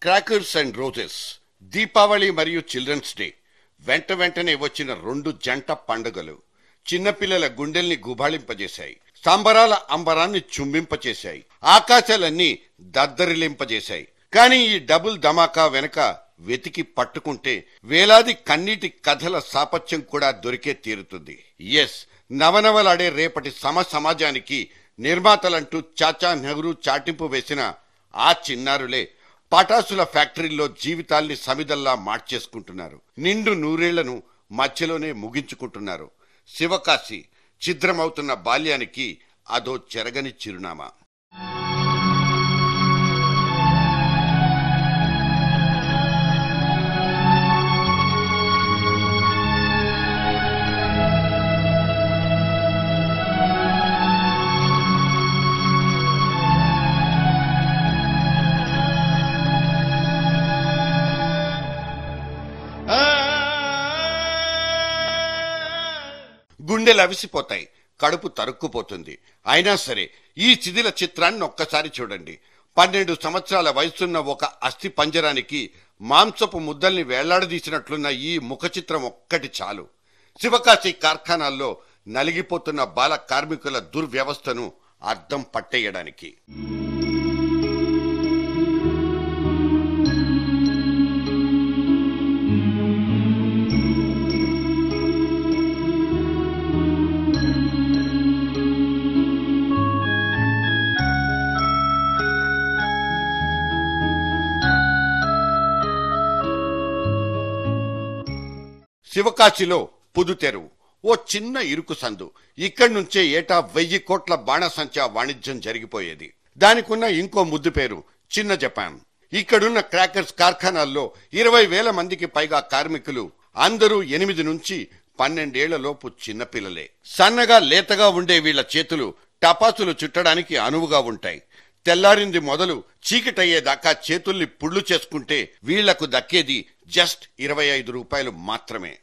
Crackers and roses, Deepavali మరియు children's day వెంటనే వచ్చిన రెండు జంట పండుగలు చిన్నపిల్లల గుండెల్ని గుబాళింపజేశాయి. సంబరాల అంబరాన్ని చుంబింపచేశాయి. ఆకాశాలన్నీ దద్దరిలింపజేశాయి. కానీ ఈ డబుల్ ధమాకా వెనక వెతికి పట్టుకుంటే వేలాది కన్నీటి కథల సాపత్యం కూడా దొరికే తీరుతుంది. ఎస్, నవనవలాడే రేపటి సమాజానికి నిర్మాతలంటూ చాచా నెహ్రూ చాటింపు వేసిన ఆ చిన్నారులే పటాసుల ఫ్యాక్టరీల్లో జీవితాల్ని సమిదల్లా మార్చేసుకుంటున్నారు. నిండు నూరేళ్లను మధ్యలోనే ముగించుకుంటున్నారు. శివకాశి ఛిద్రమవుతున్న బాల్యానికి అదో చెరగని చిరునామా. గుండెలు అవిసిపోతాయి, కడుపు తరుక్కుపోతుంది. అయినా సరే ఈ చిదిల చిత్రాన్ని ఒక్కసారి చూడండి. 12 సంవత్సరాల వయసున్న ఒక అస్థి పంజరానికి మాంసపు ముద్దల్ని వేళ్లాడదీసినట్లున్న ఈ ముఖ చిత్రం ఒక్కటి చాలు శివకాశి కార్ఖానాల్లో నలిగిపోతున్న బాల కార్మికుల దుర్వ్యవస్థను అర్థం పట్టేయడానికి. శివకాశిలో పుదుతెరువు, ఓ చిన్న ఇరుకు సందు. ఇక్కడి నుంచే ఏటా 1000 కోట్ల బాణసంచా వాణిజ్యం జరిగిపోయేది. దానికున్న ఇంకో ముద్దు పేరు చిన్న జపాన్. ఇక్కడున్న క్రాకర్స్ కార్ఖానాల్లో 20,000 మందికి పైగా కార్మికులు. అందరూ 8 నుంచి 12 ఏళ్ల లోపు చిన్నపిల్లలే. సన్నగా లేతగా ఉండే వీళ్ల చేతులు టపాసులు చుట్టడానికి అనువుగా ఉంటాయి. తెల్లారింది మొదలు చీకటయ్యేదాకా చేతుల్ని పుళ్ళు చేసుకుంటే వీళ్లకు దక్కేది జస్ట్ 25 రూపాయలు మాత్రమే.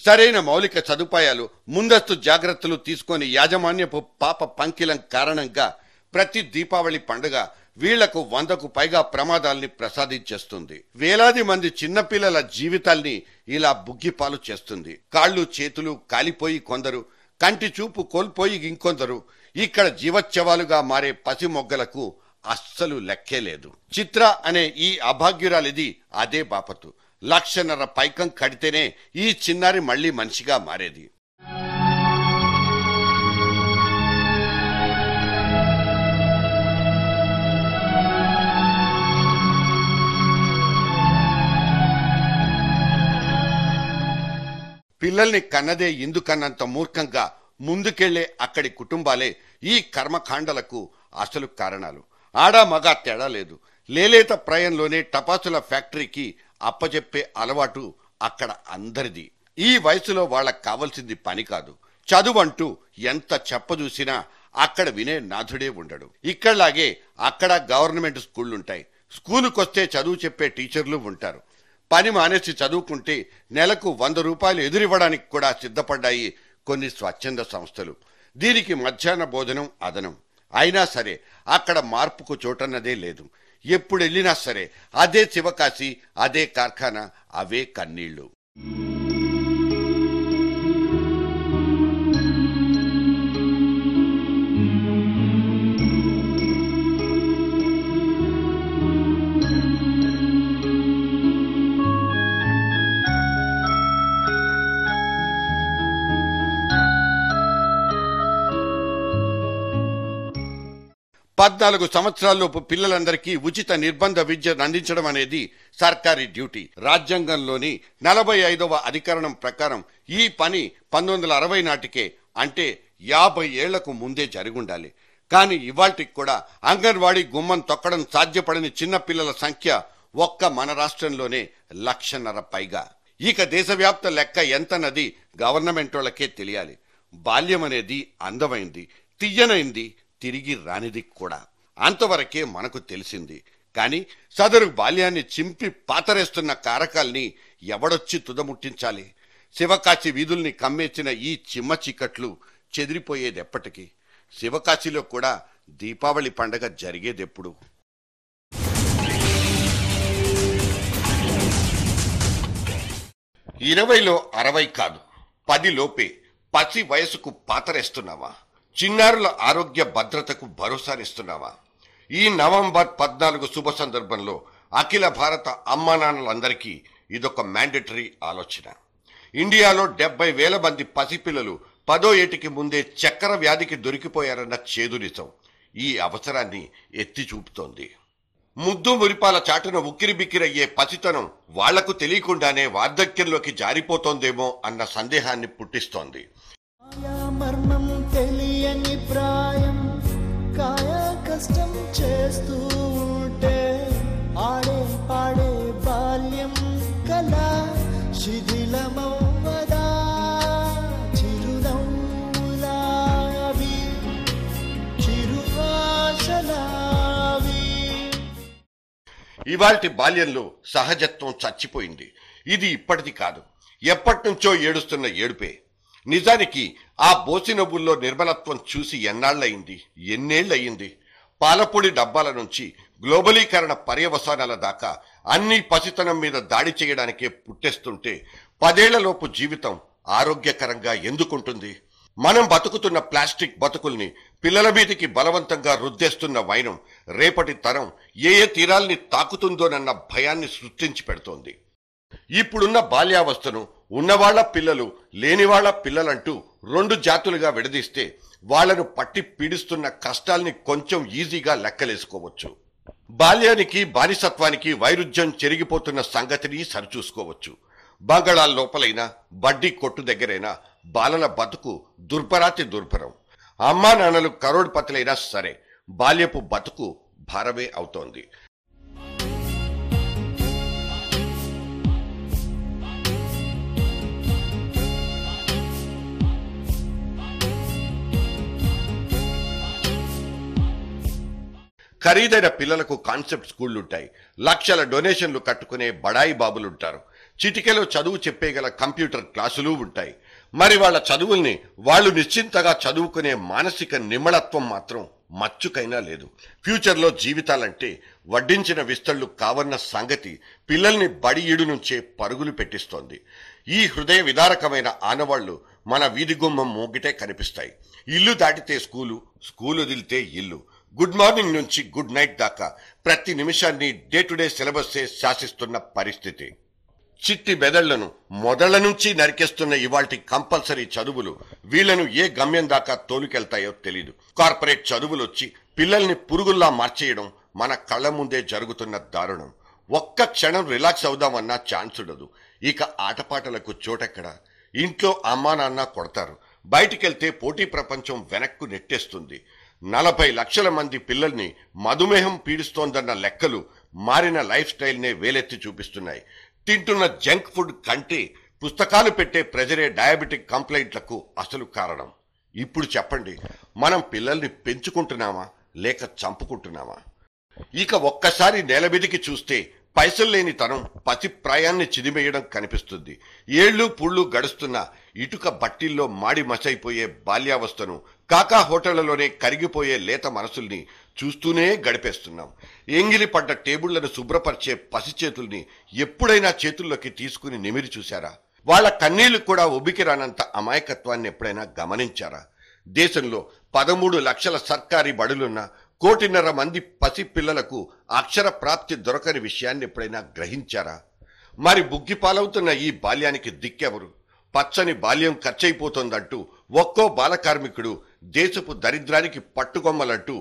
సరైన మౌలిక సదుపాయాలు, ముందస్తు జాగ్రత్తలు తీసుకొని యాజమాన్యపు పాప పంకిలం కారణంగా ప్రతి దీపావళి పండుగ వీళ్లకు 100కు పైగా ప్రమాదాల్ని ప్రసాదించేస్తుంది. వేలాది మంది చిన్నపిల్లల జీవితాల్ని ఇలా బుగ్గిపాలు చేస్తుంది. కాళ్ళు చేతులు కాలిపోయి కొందరు, కంటి చూపు కోల్పోయి ఇంకొందరు. ఇక్కడ జీవోత్సవాలుగా మారే పసి మొగ్గలకు అస్సలు లెక్కే లేదు. చిత్ర అనే ఈ అభాగ్యురాలిది అదే బాపతు. 1,50,000 పైకం కడితేనే ఈ చిన్నారి మళ్లీ మనిషిగా మారేది. పిల్లల్ని కన్నదే ఇందుకన్నంత మూర్ఖంగా ముందుకెళ్లే అక్కడి కుటుంబాలే ఈ కర్మకాండలకు అసలు కారణాలు. ఆడా మగా తేడా లేదు. లేలేత ప్రాయంలోనే టపాసుల ఫ్యాక్టరీకి అప్పచెప్పే అలవాటు అక్కడ అందరిది. ఈ వయసులో వాళ్ళకు కావలసింది పని కాదు, చదువంటూ ఎంత చెప్పజూసినా అక్కడ వినే నాథుడే ఉండడు. ఇక్కడలాగే అక్కడ గవర్నమెంట్ స్కూళ్లుంటాయి. స్కూలుకొస్తే చదువు చెప్పే టీచర్లు ఉంటారు. పని మానేసి చదువుకుంటే నెలకు 100 రూపాయలు ఎదురివ్వడానికి కూడా సిద్ధపడ్డాయి కొన్ని స్వచ్ఛంద సంస్థలు. దీనికి మధ్యాహ్న భోజనం అదనం. అయినా సరే అక్కడ మార్పుకు చోటన్నదే లేదు. ఎప్పుడెళ్ళినా సరే అదే శివకాశి, అదే కార్ఖానా, అవే కన్నీళ్లు. పద్నాలుగు సంవత్సరాల్లోపు పిల్లలందరికీ ఉచిత నిర్బంధ విద్యను అందించడం అనేది సర్కారీ డ్యూటీ. రాజ్యాంగంలోని 45వ అధికరణం ప్రకారం ఈ పని 1960 నాటికే, అంటే 50 ఏళ్లకు ముందే జరుగుండాలి. కానీ ఇవాల్టికి కూడా అంగన్వాడీ గుమ్మం తొక్కడం సాధ్యపడని చిన్నపిల్లల సంఖ్య ఒక్క మన రాష్ట్రంలోనే 1,50,000 పైగా. ఇక దేశవ్యాప్త లెక్క ఎంతన్నది గవర్నమెంటోళ్లకే తెలియాలి. బాల్యం అనేది అందమైంది, తియ్యనైంది, తిరిగి రానిది కూడా. అంతవరకే మనకు తెలిసింది. కాని సదరు బాల్యాన్ని చింపి పాతరేస్తున్న కారకాల్ని ఎవడొచ్చి తుదముట్టించాలి? శివకాశి వీధుల్ని కమ్మేసిన ఈ చిమ్మ చీకట్లు చెదిరిపోయేదెప్పటికీ? శివకాశిలో కూడా దీపావళి పండగ జరిగేదెప్పుడు? 20లో 60 కాదు, 10 లోపే పసి వయసుకు పాతరేస్తున్నావా? చిన్నారుల ఆరోగ్య భద్రతకు భరోసానిస్తున్నావా? ఈ నవంబర్ 14 శుభ సందర్భంలో అఖిల భారత అమ్మానాన్నలందరికీ ఇదొక మ్యాండేటరీ ఆలోచన. ఇండియాలో 70,000 మంది పసిపిల్లలు 10వ ఏటికి ముందే చక్కెర వ్యాధికి దొరికిపోయారన్న చేదు నిజం ఈ అవసరాన్ని ఎత్తి చూపుతోంది. ముద్దు మురిపాల చాటున ఉక్కిరి బిక్కిరయ్యే పసితనం వాళ్లకు తెలియకుండానే వార్ధక్యంలోకి జారిపోతోందేమో అన్న సందేహాన్ని పుట్టిస్తోంది. మర్మం తెలియని ప్రాయం కాయ కష్టం చేస్తూ ఉంటే ఆడే పాడే బాల్యం కలా శిథిలమవ్వదా? చిరునవ్వులావి చిరువాశలావి. ఇవాల్టి బాల్యంలో సహజత్వం చచ్చిపోయింది. ఇది ఇప్పటిది కాదు, ఎప్పటినుంచో ఏడుస్తున్న ఏడుపే. నిజానికి ఆ బోసినవ్వుల్లో నిర్మలత్వం చూసి ఎన్నేళ్లయింది? పాలపొడి డబ్బాల నుంచి గ్లోబలీకరణ పర్యవసానాల దాకా అన్ని పసితనం మీద దాడి చేయడానికే పుట్టేస్తుంటే 10 ఏళ్లలోపు జీవితం ఆరోగ్యకరంగా ఎందుకుంటుంది? మనం బతుకుతున్న ప్లాస్టిక్ బతుకుల్ని పిల్లల మీదికి బలవంతంగా రుద్దేస్తున్న వైనం రేపటి తరం ఏ తీరాల్ని తాకుతుందోనన్న భయాన్ని సృష్టించి పెడుతోంది. ఇప్పుడున్న బాల్యావస్థను ఉన్నవాళ్ల పిల్లలు లేనివాళ్ల పిల్లలంటూ 2 జాతులుగా విడదీస్తే వాళ్లను పట్టి పీడిస్తున్న కష్టాల్ని కొంచెం ఈజీగా లెక్కలేసుకోవచ్చు. బాల్యానికి బానిసత్వానికి వైరుధ్యం చెరిగిపోతున్న సంగతిని సరిచూసుకోవచ్చు. బంగాళాల లోపలైనా బడ్డీ కొట్టు దగ్గరైనా బాలల బతుకు దుర్భరాతి దుర్భరం. అమ్మా నాన్నలు కరోడ్పతులైనా సరే బాల్యపు బతుకు భారమే అవుతోంది. ఖరీదైన పిల్లలకు కాన్సెప్ట్ స్కూళ్లుంటాయి. లక్షల డొనేషన్లు కట్టుకునే బడాయి బాబులుంటారు. చిటికెలో చదువు చెప్పేగల కంప్యూటర్ క్లాసులు ఉంటాయి. మరి వాళ్ళ చదువుల్ని వాళ్ళు నిశ్చింతగా చదువుకునే మానసిక నిమ్మళత్వం మాత్రం మచ్చుకైనా లేదు. ఫ్యూచర్లో జీవితాలంటే వడ్డించిన విస్తళ్లు కావన్న సంగతి పిల్లల్ని బడి ఈడు నుంచే పరుగులు పెట్టిస్తోంది. ఈ హృదయ విదారకమైన ఆనవాళ్లు మన వీధి గుమ్మం మోగిటే కనిపిస్తాయి. ఇల్లు దాటితే స్కూలు, స్కూలు వదిలితే ఇల్లు. గుడ్ మార్నింగ్ నుంచి గుడ్ నైట్ దాకా ప్రతి నిమిషాన్ని డే టు డే సిలబస్సే శాసిస్తున్న పరిస్థితి. చిట్టి బెదళ్లను మొదళ్ల నుంచి నరికేస్తున్న ఇవాల్టి కంపల్సరీ చదువులు వీళ్లను ఏ గమ్యం దాకా తోలుకెళ్తాయో తెలీదు. కార్పొరేట్ చదువులొచ్చి పిల్లల్ని పురుగుల్లా మార్చేయడం మన కళ్ల ముందే జరుగుతున్న దారుణం. ఒక్క క్షణం రిలాక్స్ అవుదామన్నా ఛాన్స్ ఉండదు. ఇక ఆటపాటలకు చోటెక్కడ? ఇంట్లో అమ్మా నాన్న కొడతారు. బయటికెళ్తే పోటీ ప్రపంచం వెనక్కు నెట్టేస్తుంది. 40 లక్షల మంది పిల్లల్ని మధుమేహం పీడిస్తోందన్న లెక్కలు మారిన లైఫ్ స్టైల్నే వేలెత్తి చూపిస్తున్నాయి. తింటున్న జంక్ ఫుడ్ కంటే పుస్తకాలు పెట్టే ప్రెజరే డయాబెటిక్ కంప్లైంట్లకు అసలు కారణం. ఇప్పుడు చెప్పండి, మనం పిల్లల్ని పెంచుకుంటున్నామా లేక చంపుకుంటున్నామా? ఇక ఒక్కసారి నేల మీదికి చూస్తే పైసలు లేని తనం పసి ప్రాయాన్ని చిదిమేయడం కనిపిస్తుంది. ఏళ్లు పుళ్ళు గడుస్తున్న ఇటుక బట్టిల్లో మాడి మసైపోయే బాల్యావస్థను, కాకా హోటళ్లలోనే కరిగిపోయే లేత మనసుల్ని చూస్తూనే గడిపేస్తున్నాం. ఎంగిలి పడ్డ టేబుళ్లను శుభ్రపరిచే పసి చేతుల్ని ఎప్పుడైనా చేతుల్లోకి తీసుకుని నిమిరి చూశారా? వాళ్ల కన్నీళ్లు కూడా ఉబికి రానంత అమాయకత్వాన్ని ఎప్పుడైనా గమనించారా? దేశంలో 13 లక్షల సర్కారీ బడులున్న 1.5 కోటి మంది పసి పిల్లలకు అక్షర ప్రాప్తి దొరకని విషయాన్ని ఎప్పుడైనా గ్రహించారా? మరి బుగ్గిపాలవుతున్న ఈ బాల్యానికి దిక్కెవరు? పచ్చని బాల్యం ఖర్చయిపోతోందంటూ ఒక్కో బాలకార్మికుడు దేశపు దరిద్రానికి పట్టుకొమ్మలంటూ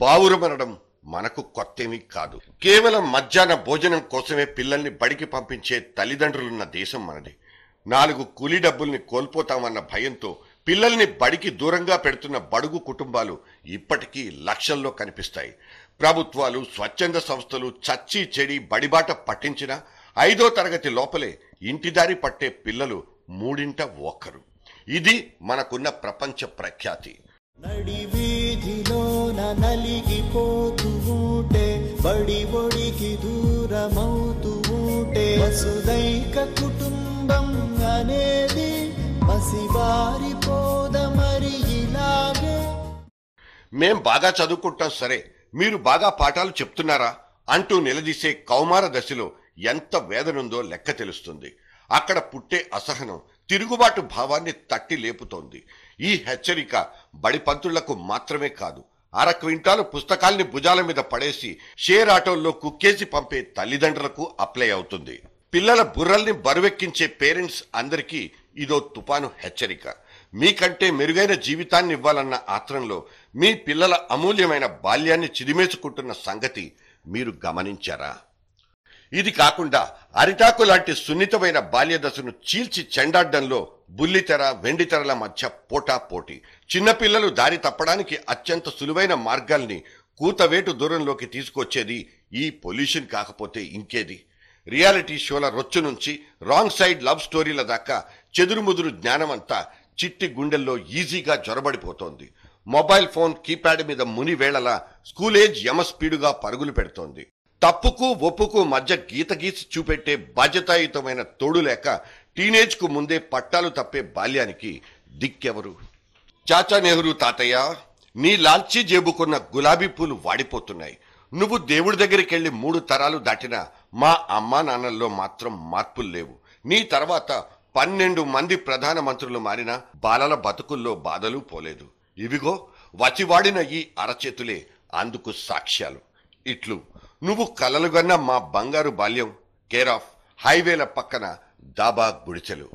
బావురమనడం మనకు కొత్తేమీ కాదు. కేవలం మధ్యాహ్న భోజనం కోసమే పిల్లల్ని బడికి పంపించే తల్లిదండ్రులున్న దేశం మనది. 4 కూలీ డబ్బుల్ని కోల్పోతామన్న భయంతో పిల్లల్ని బడికి దూరంగా పెడుతున్న బడుగు కుటుంబాలు ఇప్పటికీ లక్షల్లో కనిపిస్తాయి. ప్రభుత్వాలు, స్వచ్ఛంద సంస్థలు చచ్చి చెడి బడిబాట పట్టించిన 5వ తరగతి లోపలే ఇంటిదారి పట్టే పిల్లలు 3 ఇది మనకున్న ప్రపంచ ప్రఖ్యాతి. నడి వీధిలోన నలిగిపోతూ ఉంటే, బడి ఒడికి దూరమవుతూ ఉంటే, వసుదైక కుటుంబం అనేది మసిబారిపోద మరి ఇలాగే. మేం బాగా చదువుకుంటాం సరే, మీరు బాగా పాఠాలు చెప్తున్నారా అంటూ నిలదీసే కౌమార దశలో ఎంత వేదనుందో లెక్క తెలుస్తుంది. అక్కడ పుట్టే అసహనం తిరుగుబాటు భావాన్ని తట్టి లేపుతోంది. ఈ హెచ్చరిక బడిపంతులకు మాత్రమే కాదు, అర క్వింటాలు పుస్తకాల్ని భుజాల మీద పడేసి షేర్ ఆటోల్లో కుక్కేసి పంపే తల్లిదండ్రులకు అప్లై అవుతుంది. పిల్లల బుర్రల్ని బరువెక్కించే పేరెంట్స్ అందరికీ ఇదో తుపాను హెచ్చరిక. మీకంటే మెరుగైన జీవితాన్ని ఇవ్వాలన్న ఆత్రంలో మీ పిల్లల అమూల్యమైన బాల్యాన్ని చిదిమేసుకుంటున్న సంగతి మీరు గమనించారా? ఇది కాకుండా అరిటాకు లాంటి సున్నితమైన బాల్య దశను చీల్చి చెండాడ్డంలో బుల్లితెర వెండితెరల మధ్య పోటాపోటీ. చిన్నపిల్లలు దారి తప్పడానికి అత్యంత సులువైన మార్గాల్ని కూతవేటు దూరంలోకి తీసుకొచ్చేది ఈ పొల్యూషన్ కాకపోతే ఇంకేది? రియాలిటీ షోల రొచ్చు నుంచి రాంగ్ సైడ్ లవ్ స్టోరీల దాకా చెదురుముదురు జ్ఞానమంతా చిట్టి గుండెల్లో ఈజీగా జొరబడిపోతోంది. మొబైల్ ఫోన్ కీప్యాడ్ మీద ముని వేళలా స్కూలేజ్ యమ స్పీడుగా పరుగులు పెడుతోంది. తప్పుకు ఒప్పుకు మధ్య గీత గీసి చూపెట్టే బాధ్యతాయుతమైన తోడు లేక టీనేజ్ కు ముందే పట్టాలు తప్పే బాల్యానికి దిక్కెవరు? చాచా నెహ్రూ తాతయ్య, నీ లాల్చీ జేబుకున్న గులాబీ పూలు వాడిపోతున్నాయి. నువ్వు దేవుడి దగ్గరికి వెళ్లి 3 తరాలు దాటినా మా అమ్మా నాన్నల్లో మాత్రం మార్పులు లేవు. నీ తర్వాత 12 మంది ప్రధానమంత్రులు మారినా బాలల బతుకుల్లో బాధలు పోలేదు. ఇవిగో వచివాడిన ఈ అరచేతులే అందుకు సాక్ష్యాలు. ఇట్లు నువ్వు కలలుగన్న మా బంగారు బాల్యం కేర్ ఆఫ్ హైవేల పక్కన దాబా గుడిచెలు.